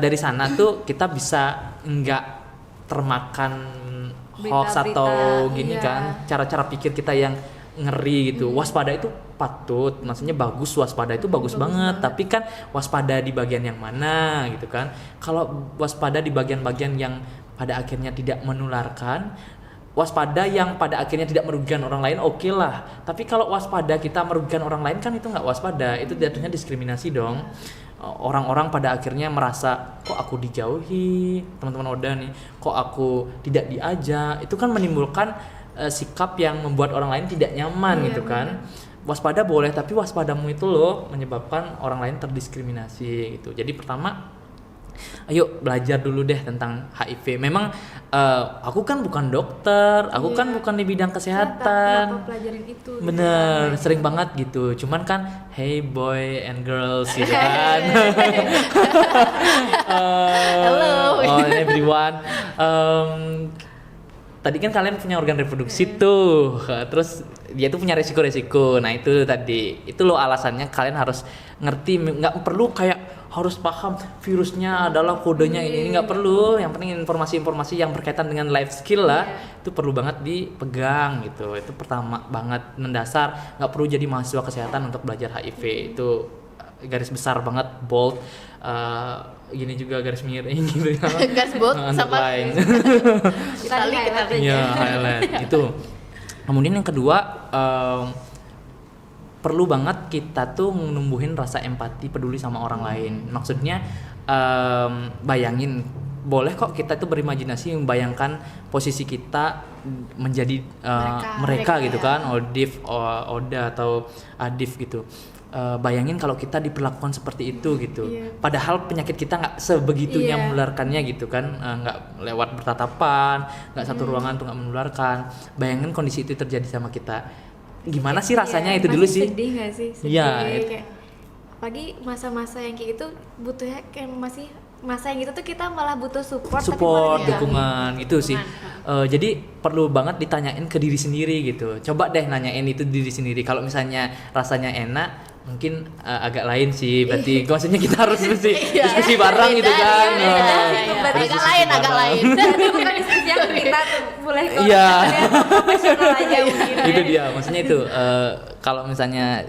dari sana tuh kita bisa nggak termakan hoax atau gini kan? Cara-cara pikir kita yang ngeri gitu. Waspada itu patut, maksudnya bagus, waspada itu bagus banget. Tapi kan waspada di bagian yang mana gitu kan? Kalau waspada di bagian-bagian yang pada akhirnya tidak menularkan, waspada yang pada akhirnya tidak merugikan orang lain, oke lah. Tapi kalau waspada kita merugikan orang lain kan itu nggak waspada, itu jatuhnya diskriminasi dong. Orang-orang pada akhirnya merasa kok aku dijauhi, teman-teman Oda nih, kok aku tidak diajak, itu kan menimbulkan sikap yang membuat orang lain tidak nyaman gitu kan. Waspada boleh, tapi waspadamu itu loh menyebabkan orang lain terdiskriminasi gitu. Jadi pertama, ayo belajar dulu deh tentang HIV. Memang aku kan bukan dokter, aku kan bukan di bidang kesehatan. Kenapa pelajarin itu? Bener, sering banget gitu. Cuman kan, hey boy and girls gitu kan. Hello. Everyone. Tadi kan kalian punya organ reproduksi tuh, terus dia tuh punya resiko-resiko. Nah itu tadi, itu loh alasannya kalian harus ngerti, nggak perlu kayak harus paham virusnya adalah kodenya ini nggak perlu. Yang penting informasi-informasi yang berkaitan dengan life skill lah, itu perlu banget dipegang gitu. Itu pertama banget, mendasar. Nggak perlu jadi mahasiswa kesehatan untuk belajar HIV, itu garis besar banget, bold. Gini juga garis miring gitu ya. Garis bold sama underline. kita lihat. Iya, highlight itu. Kemudian yang kedua, perlu banget kita tuh numbuhin rasa empati, peduli sama orang lain. Maksudnya bayangin, boleh kok kita tuh berimajinasi membayangkan posisi kita menjadi mereka gitu kan, Odif, Oda atau Adif gitu. Bayangin kalau kita diperlakukan seperti itu gitu. Padahal penyakit kita nggak sebegitunya menularkannya gitu kan, nggak lewat bertatapan, nggak satu ruangan tuh nggak menularkan. Bayangin kondisi itu terjadi sama kita. gimana sih rasanya Iya, itu dulu pasti sih. sedih nggak sih? Sedih, Iya, kayak apalagi masa-masa yang kayak itu butuhnya kayak masih masa yang gitu tuh kita malah butuh support tapi malah dijauhin. dukungan gitu sih. Jadi perlu banget ditanyain ke diri sendiri gitu. Coba deh nanyain itu diri sendiri. Kalau misalnya rasanya enak, mungkin agak lain sih. Berarti maksudnya kita harus mesti diskusi bareng gitu kan. Berarti agak lain. Jadi bukan diskusi yang kita tuh boleh kok. Iya. Profesional aja mungkin. Itu dia. Maksudnya itu kalau misalnya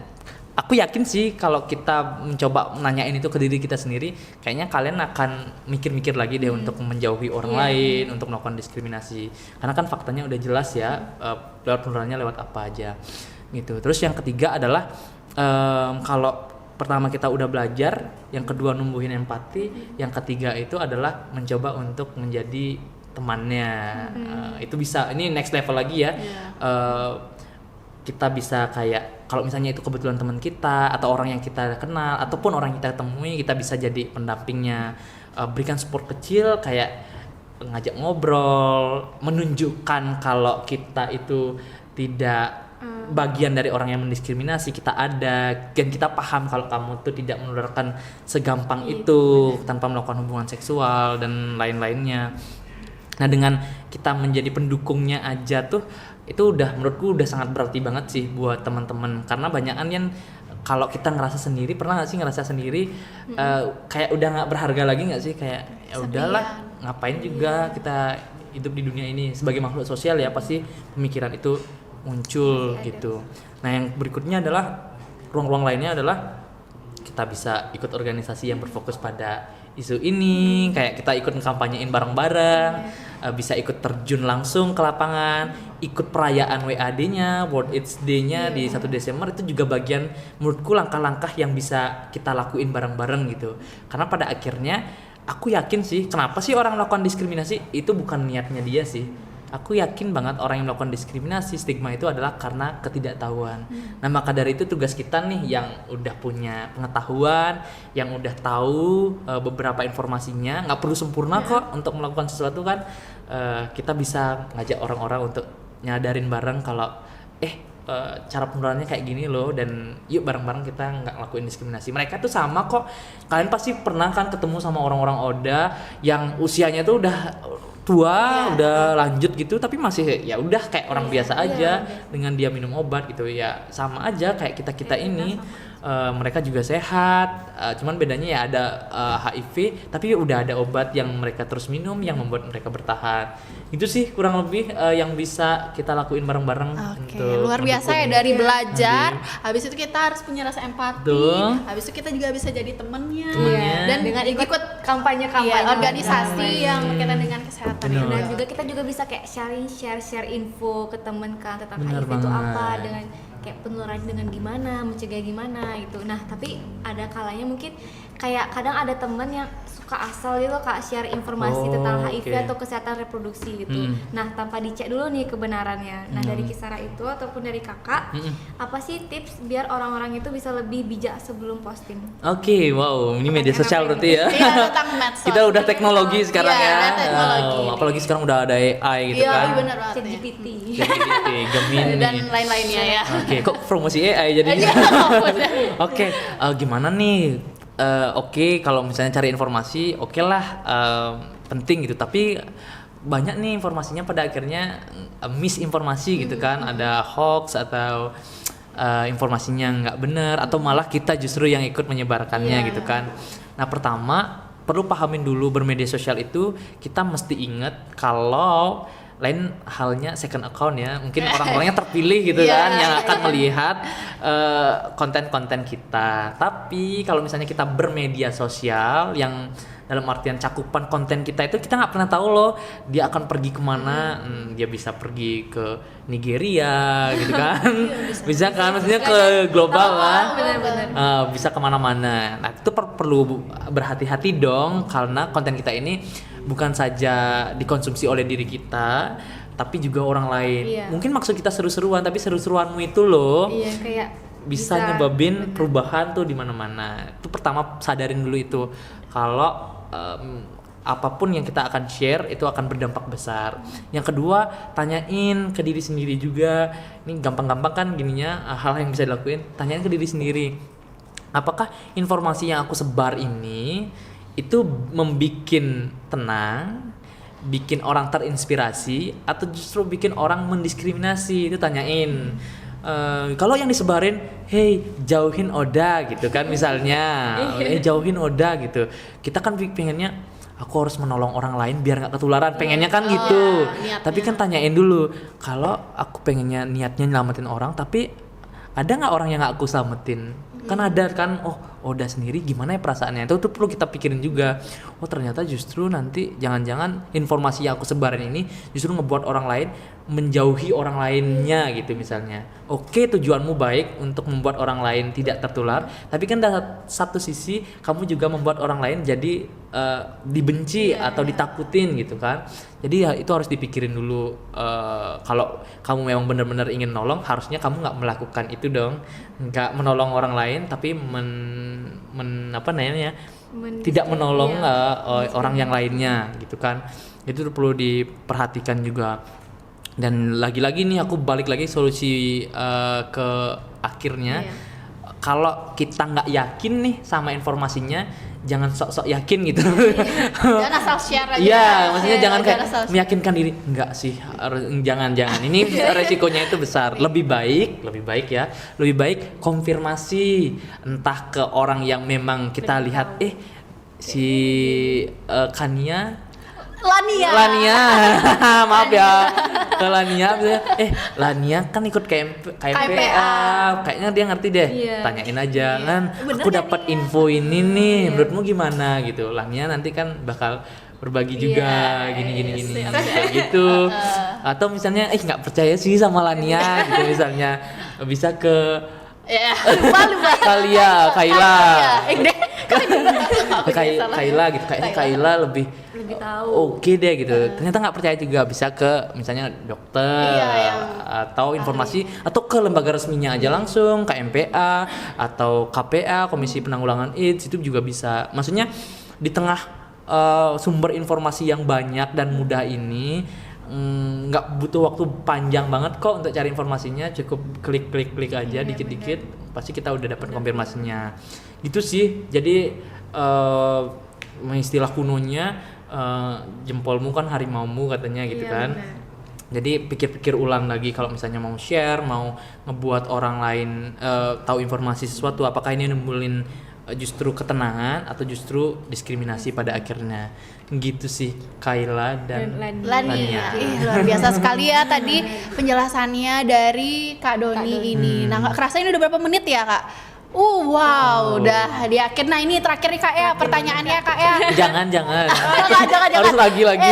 aku yakin sih kalau kita mencoba nanyain itu ke diri kita sendiri, kayaknya kalian akan mikir-mikir lagi deh untuk menjauhi orang lain, untuk melakukan diskriminasi. Karena kan faktanya udah jelas ya, lewat penularannya lewat apa aja gitu. Terus yang ketiga adalah kalau pertama kita udah belajar, yang kedua numbuhin empati, yang ketiga itu adalah mencoba untuk menjadi temannya. Itu bisa, ini next level lagi ya. Kita bisa kayak kalau misalnya itu kebetulan teman kita atau orang yang kita kenal ataupun orang yang kita temui, kita bisa jadi pendampingnya, berikan support kecil kayak ngajak ngobrol, menunjukkan kalau kita itu tidak bagian dari orang yang mendiskriminasi, kita ada dan kita paham kalau kamu tuh tidak menularkan segampang itu tanpa melakukan hubungan seksual dan lain-lainnya. Nah, dengan kita menjadi pendukungnya aja tuh itu udah menurutku udah sangat berarti banget sih buat teman-teman, karena banyakan yang kalau kita ngerasa sendiri, pernah nggak sih ngerasa sendiri kayak udah nggak berharga lagi nggak sih, kayak ya udahlah ngapain juga kita hidup di dunia ini sebagai makhluk sosial ya, pasti pemikiran itu muncul gitu. Nah, yang berikutnya adalah ruang-ruang lainnya adalah kita bisa ikut organisasi yang berfokus pada isu ini, kayak kita ikut kampanyein bareng-bareng, bisa ikut terjun langsung ke lapangan, ikut perayaan WAD-nya, World AIDS Day-nya di 1 Desember, itu juga bagian menurutku langkah-langkah yang bisa kita lakuin bareng-bareng gitu. Karena pada akhirnya aku yakin sih, kenapa sih orang melakukan diskriminasi, itu bukan niatnya dia sih. Aku yakin banget orang yang melakukan diskriminasi, stigma itu adalah karena ketidaktahuan. Nah, maka dari itu tugas kita nih yang udah punya pengetahuan, yang udah tahu beberapa informasinya, nggak perlu sempurna kok untuk melakukan sesuatu kan. Kita bisa ngajak orang-orang untuk nyadarin bareng kalau cara penularannya kayak gini loh, dan yuk bareng-bareng kita nggak lakuin diskriminasi. Mereka tuh sama kok. Kalian pasti pernah kan ketemu sama orang-orang ODA yang usianya tuh udah tua, udah lanjut gitu, tapi masih ya udah kayak orang biasa aja dengan dia minum obat gitu ya, sama aja kayak kita ini. Mereka juga sehat, cuman bedanya ya ada HIV, tapi udah ada obat yang mereka terus minum yang membuat mereka bertahan. Itu sih kurang lebih yang bisa kita lakuin bareng-bareng. Oke, luar biasa ya, dari belajar, habis itu kita harus punya rasa empati, habis itu kita juga bisa jadi temennya. Dan dengan ikut kampanye-kampanye organisasi yang berkaitan dengan kesehatan. Dan juga kita juga bisa kayak share info ke temen kan tentang HIV itu apa, dengan kayak penularan dengan gimana, mencegah gimana gitu. Nah, tapi ada kalanya mungkin kayak kadang ada temen yang suka asal gitu Kak, share informasi tentang HIV atau kesehatan reproduksi gitu. Nah, tanpa dicek dulu nih kebenarannya. Nah, dari Kisara itu ataupun dari Kakak, apa sih tips biar orang-orang itu bisa lebih bijak sebelum posting? Oke, wow, ini media sosial berarti ya. Iya, tentang medsos. Kita udah teknologi sekarang ya. Teknologi. Apalagi sekarang udah ada AI gitu kan. Iya, benar banget. ChatGPT. ChatGPT, Gemini Dan lain-lainnya ya. Oke, kok promosi AI jadinya? Oke, gimana nih? Oke, kalau misalnya cari informasi, oke lah, penting gitu. Tapi banyak nih informasinya pada akhirnya misinformasi gitu kan. Ada hoax atau informasinya nggak benar, atau malah kita justru yang ikut menyebarkannya gitu kan. Nah, pertama perlu pahamin dulu bermedia sosial itu kita mesti ingat kalau lain halnya second account ya, mungkin orang-orangnya terpilih gitu kan yang akan melihat konten-konten kita. Tapi kalau misalnya kita bermedia sosial yang dalam artian cakupan konten kita itu, kita nggak pernah tahu loh dia akan pergi kemana. Dia bisa pergi ke Nigeria gitu kan, bisa kan, maksudnya ke global lah, bisa kemana-mana. Nah, itu perlu berhati-hati dong, karena konten kita ini bukan saja dikonsumsi oleh diri kita, tapi juga orang lain. Mungkin maksud kita seru-seruan, tapi seru-seruanmu itu loh Kayak bisa nyebabin perubahan tuh di mana-mana. Itu pertama, sadarin dulu itu. Kalau apapun yang kita akan share itu akan berdampak besar. Yang kedua, tanyain ke diri sendiri juga. Ini gampang-gampang kan gininya, hal yang bisa dilakuin. Tanyain ke diri sendiri, apakah informasi yang aku sebar ini itu membikin tenang, bikin orang terinspirasi, atau justru bikin orang mendiskriminasi? Itu tanyain. Kalau yang disebarin, hey jauhin Oda gitu kan misalnya, jauhin Oda gitu. Kita kan pengennya aku harus menolong orang lain biar nggak ketularan, pengennya kan gitu. Tapi kan tanyain dulu, kalau aku pengennya niatnya nyelamatin orang, tapi ada nggak orang yang nggak aku selamatin? Kan ada kan, Oda sendiri gimana ya perasaannya? Itu perlu kita pikirin juga. Ternyata justru nanti jangan-jangan informasi yang aku sebarin ini justru ngebuat orang lain menjauhi orang lainnya gitu misalnya. Oke, tujuanmu baik untuk membuat orang lain tidak tertular, tapi kan dari satu sisi kamu juga membuat orang lain jadi dibenci atau ditakutin gitu kan. Jadi ya itu harus dipikirin dulu. Kalau kamu memang benar-benar ingin nolong, harusnya kamu nggak melakukan itu dong, nggak menolong orang lain tapi tidak menolong orang yang lainnya gitu kan. Itu perlu diperhatikan juga. Dan lagi-lagi nih aku balik lagi solusi ke akhirnya, kalau kita nggak yakin nih sama informasinya, jangan sok-sok yakin gitu. Jangan asal share aja. Iya, maksudnya jangan kayak meyakinkan diri. Enggak sih, jangan. Ini resikonya itu besar. Lebih baik konfirmasi entah ke orang yang memang kita lihat si Lania. Maaf ya. Ke Lania Lania kan ikut KMPA. Kayaknya dia ngerti deh. Tanyain aja kan. Aku dapat info ini nih. Menurutmu gimana gitu. Lania nanti kan bakal berbagi juga gini gitu. Atau misalnya nggak percaya sih sama Lania gitu misalnya. Bisa ke lupa. Kaila gitu. Kayaknya Kaila lebih tahu. Oke deh gitu. Ternyata nggak percaya juga, bisa ke misalnya dokter atau informasi atau ke lembaga resminya aja langsung, KMPA atau KPA, Komisi Penanggulangan AIDS, itu juga bisa. Maksudnya di tengah sumber informasi yang banyak dan mudah ini, nggak butuh waktu panjang banget kok untuk cari informasinya, cukup klik aja dikit-dikit pasti kita udah dapat konfirmasinya gitu sih. Jadi istilah kunonya jempolmu kan harimaumu katanya gitu kan. Jadi pikir-pikir ulang lagi kalau misalnya mau share, mau ngebuat orang lain tahu informasi sesuatu, apakah ini nimbulin justru ketenangan atau justru diskriminasi pada akhirnya. Gitu sih Kaila dan Lania. Luar biasa sekali ya tadi penjelasannya dari Kak Doni ini. Nah, nggak kerasa ini udah berapa menit ya Kak? Udah di akhir. Nah ini terakhir nih Kak ya, pertanyaannya Kak ya. Jangan. Jangan. Harus lagi. Oke.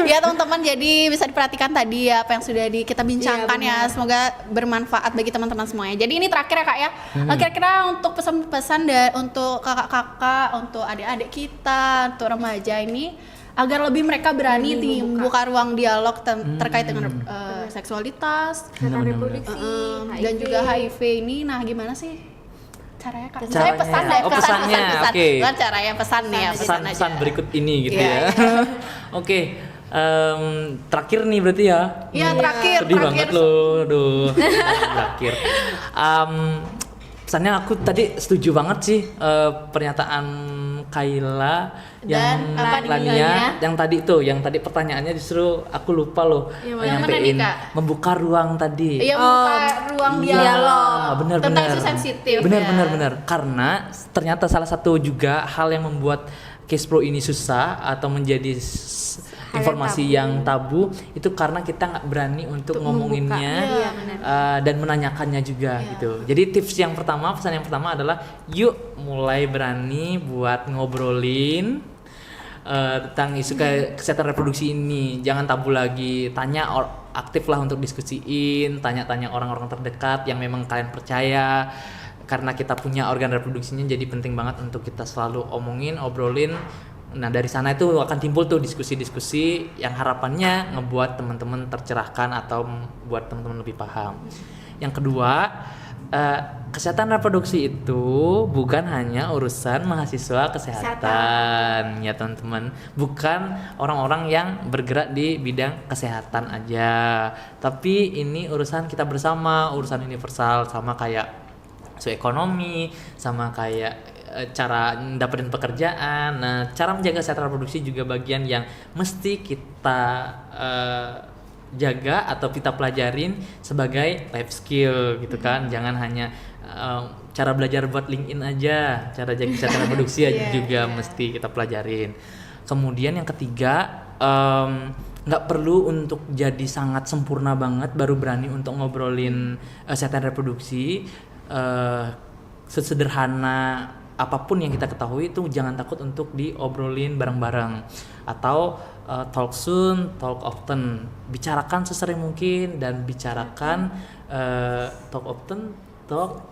Ya teman-teman, jadi bisa diperhatikan tadi ya apa yang sudah kita bincangkan ya. Semoga bermanfaat bagi teman-teman semuanya. Jadi ini terakhir ya Kak ya. Kira-kira untuk pesan-pesan untuk kakak-kakak, untuk adik-adik kita, untuk remaja ini, agar lebih mereka berani membuka ruang dialog terkait dengan seksualitas, reproduksi, dan juga HIV ini. Nah, gimana sih caranya Kak? Saya pesan deh, pesannya. Oke. Bukan caranya, pesan nih ya, pesan berikut ini gitu ya. Oke. Terakhir nih berarti ya. Iya, terakhir. Sedih banget loh, aduh. Terakhir. Pesannya aku tadi setuju banget sih pernyataan Kaila yang Lania yang tadi pertanyaannya justru aku lupa loh nyampein membuka ruang tadi. Iya, membuka ruang dialog. Benar. Tentang isu sensitif. Benar. Karena ternyata salah satu juga hal yang membuat Case Pro ini susah atau menjadi informasi yang tabu itu karena kita nggak berani untuk ngomonginnya dan menanyakannya juga gitu. Jadi pesan yang pertama adalah yuk mulai berani buat ngobrolin tentang isu kesehatan reproduksi ini. Jangan tabu lagi, aktif lah untuk diskusiin, tanya-tanya orang-orang terdekat yang memang kalian percaya. Karena kita punya organ reproduksinya, jadi penting banget untuk kita selalu obrolin. Nah dari sana itu akan timbul tuh diskusi-diskusi yang harapannya ngebuat teman-teman tercerahkan atau buat teman-teman lebih paham. Yang kedua, kesehatan reproduksi itu bukan hanya urusan mahasiswa kesehatan ya teman-teman, bukan orang-orang yang bergerak di bidang kesehatan aja, tapi ini urusan kita bersama, urusan universal, sama kayak ekonomi, sama kayak cara dapetin pekerjaan. Nah, cara menjaga kesehatan reproduksi juga bagian yang mesti kita jaga atau kita pelajarin sebagai life skill gitu kan. Jangan hanya cara belajar buat LinkedIn aja, cara jaga kesehatan reproduksi juga mesti kita pelajarin. Kemudian yang ketiga, nggak perlu untuk jadi sangat sempurna banget baru berani untuk ngobrolin kesehatan reproduksi. Sesederhana apapun yang kita ketahui itu jangan takut untuk diobrolin bareng-bareng, atau talk soon, talk often, bicarakan sesering mungkin dan bicarakan talk often, talk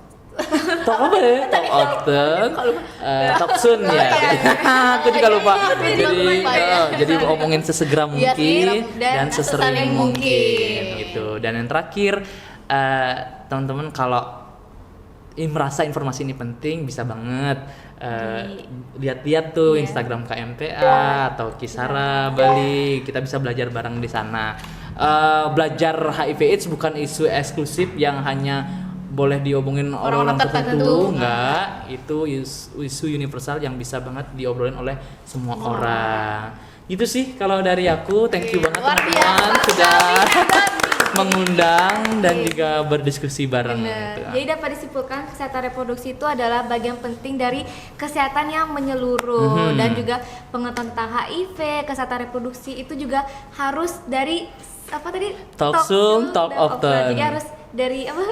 apa ya? Talk often, talk soon ya. Aku juga lupa. Jadi ngomongin sesegera mungkin dan sesering mungkin gitu. Dan yang terakhir, teman-teman kalau merasa informasi ini penting, bisa banget lihat-lihat tuh Instagram KMPA atau Kisara Bali, kita bisa belajar bareng di sana. Belajar HIV/AIDS bukan isu eksklusif yang hanya boleh diomongin orang-orang tertentu, enggak, itu isu universal yang bisa banget diobrolin oleh semua orang. Itu sih kalau dari aku. Thank you banget teman-teman sudah mengundang dan juga berdiskusi bareng gitu. Jadi dapat disimpulkan kesehatan reproduksi itu adalah bagian penting dari kesehatan yang menyeluruh, dan juga pengetahuan tentang HIV, kesehatan reproduksi itu juga harus dari apa tadi? Talk soon, talk often. Jadi harus dari apa?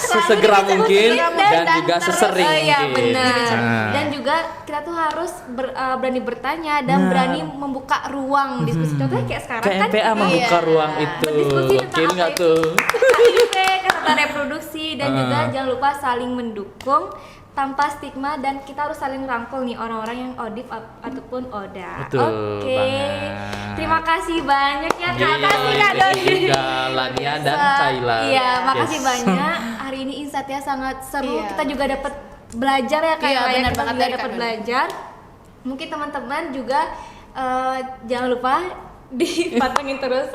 Sesegera mungkin dan juga sesering iya, mungkin. Benar. Dan juga kita tuh harus berani bertanya dan berani membuka ruang diskusi. Contohnya kayak sekarang kan KMPA membuka ruang itu. Gokil nggak tuh? HIV, kesehatan reproduksi, dan juga jangan lupa saling mendukung tanpa stigma, dan kita harus saling rangkul nih orang-orang yang ODIF ataupun ODA. Betul banget. Terima kasih banyak ya Kak. Kasih Kak Thank Doni. you juga Lania dan Kaila. Iya, makasih Yes. banyak. Hari ini insight-nya sangat seru. Iya. Kita juga dapat belajar ya Kak. Iya, benar Kita banget juga dari dapat Kak. belajar. Mungkin teman-teman juga jangan lupa dipantengin terus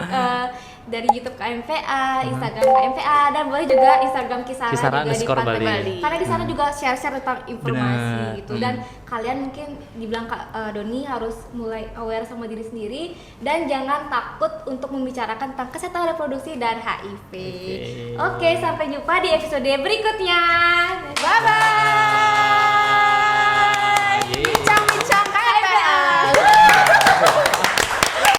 dari YouTube KMPA, Instagram KMPA, dan boleh juga Instagram Kisara juga _Bali. dipantengin. Karena di sana juga share-share tentang informasi Benar. gitu. Dan kalian mungkin dibilang Kak Doni harus mulai aware sama diri sendiri dan jangan takut untuk membicarakan tentang kesehatan reproduksi dan HIV. Oke, sampai jumpa di episode berikutnya. Bye bye.